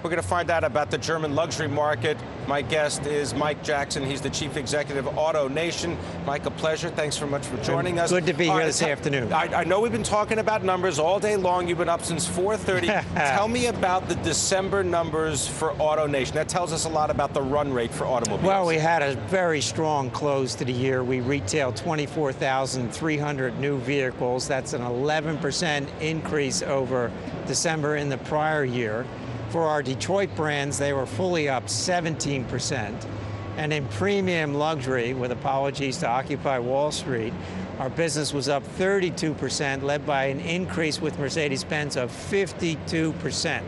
We're going to find out about the German luxury market. My guest is Mike Jackson. He's the Chief Executive of AutoNation. Mike, a pleasure. Thanks very much for joining us. Good to be here this afternoon. I know we've been talking about numbers all day long. You've been up since 4:30. Tell me about the December numbers for AutoNation. That tells us a lot about the run rate for automobiles. Well, we had a very strong close to the year. We retailed 24,300 new vehicles. That's an 11% increase over December in the prior year. For our Detroit brands, they were fully up 17%. And in premium luxury, with apologies to Occupy Wall Street, our business was up 32%, led by an increase with Mercedes-Benz of 52%.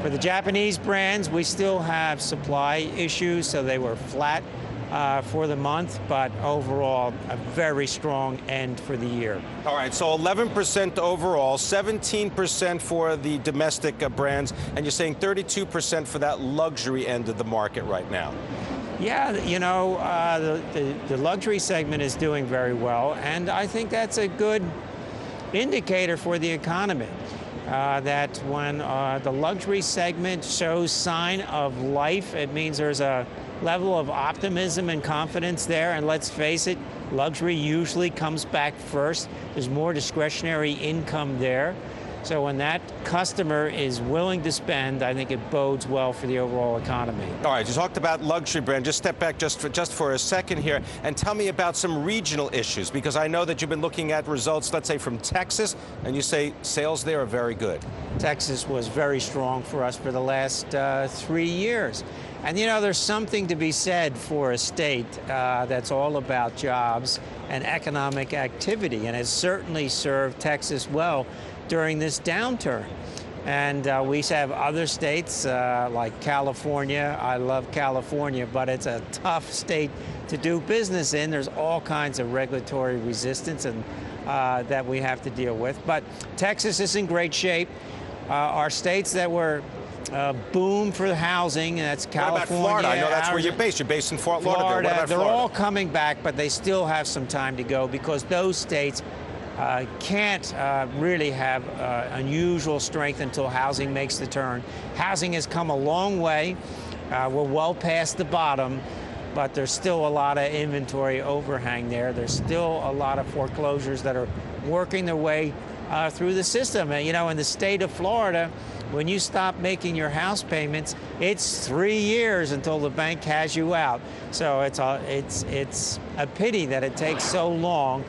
For the Japanese brands, we still have supply issues, so they were flat for the month, but overall, a very strong end for the year. All right, so 11% overall, 17% for the domestic brands, and you're saying 32% for that luxury end of the market right now. Yeah, you know, the luxury segment is doing very well, and I think that's a good indicator for the economy. That when the luxury segment shows sign of life, it means there's a level of optimism and confidence there, and let's face it, luxury usually comes back first. There's more discretionary income there. So when that customer is willing to spend, I think it bodes well for the overall economy. All right, you talked about luxury brand. Just step back just for a second here and tell me about some regional issues, because I know that you've been looking at results, let's say, from Texas, and you say sales there are very good. Texas was very strong for us for the last 3 years. And you know, there's something to be said for a state that's all about jobs and economic activity, and has certainly served Texas well during this downturn. And we have other states like California. I love California, but it's a tough state to do business in. There's all kinds of regulatory resistance and that we have to deal with. But Texas is in great shape. Our states that were boom for the housing, that's California. What about Florida? I know that's where you're based. You're based in Fort Lauderdale. What about they're Florida? all coming back, but they still have some time to go, because those states can't really have unusual strength until housing makes the turn. Housing has come a long way. We're well past the bottom, but there's still a lot of inventory overhang there. There's still a lot of foreclosures that are working their way through the system. And, you know, in the state of Florida, when you stop making your house payments, it's 3 years until the bank has you out. So it's a pity that it takes so long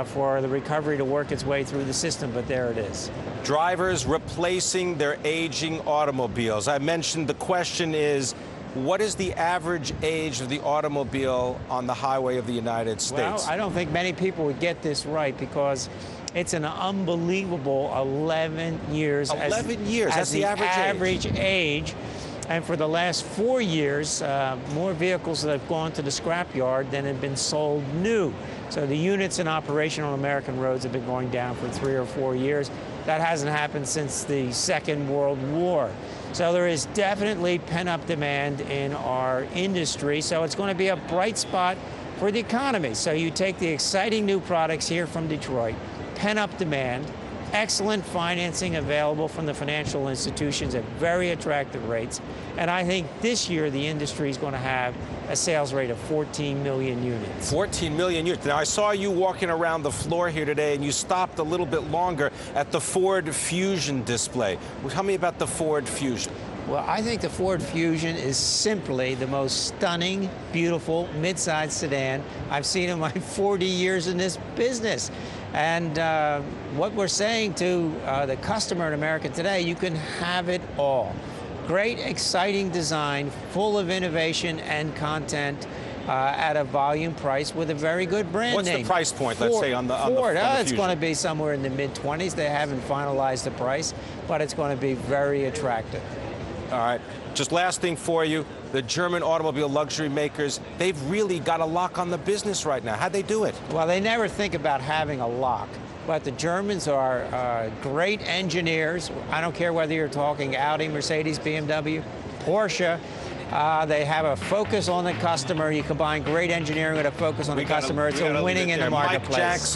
for the recovery to work its way through the system, but there it is. Drivers replacing their aging automobiles. I mentioned the question is, what is the average age of the automobile on the highway of the United States? Well, I don't think many people would get this right, because it's an unbelievable 11 years. 11 years, that's the average age. And for the last 4 years, more vehicles that have gone to the scrapyard than have been sold new. So the units in operation on American roads have been going down for 3 or 4 years. That hasn't happened since the Second World War. So there is definitely pent-up demand in our industry. So it's going to be a bright spot for the economy. So you take the exciting new products here from Detroit, pent-up demand, excellent financing available from the financial institutions at very attractive rates. And I think this year the industry is going to have a sales rate of 14 million units. 14 million units. Now, I saw you walking around the floor here today, and you stopped a little bit longer at the Ford Fusion display. Well, tell me about the Ford Fusion. Well, I think the Ford Fusion is simply the most stunning, beautiful, mid-size sedan I've seen in my 40 years in this business. And what we're saying to the customer in America today, you can have it all. Great, exciting design, full of innovation and content at a volume price with a very good brand name. What's the price point, let's say, on the Ford? Fusion? It's going to be somewhere in the mid-20s. They haven't finalized the price, but it's going to be very attractive. All right. Just last thing for you, the German automobile luxury makers, they've really got a lock on the business right now. How'd they do it? Well, they never think about having a lock, but the Germans are great engineers. I don't care whether you're talking Audi, Mercedes, BMW, Porsche. They have a focus on the customer. You combine great engineering with a focus on the customer. It's a winning in the marketplace. Mike Jackson.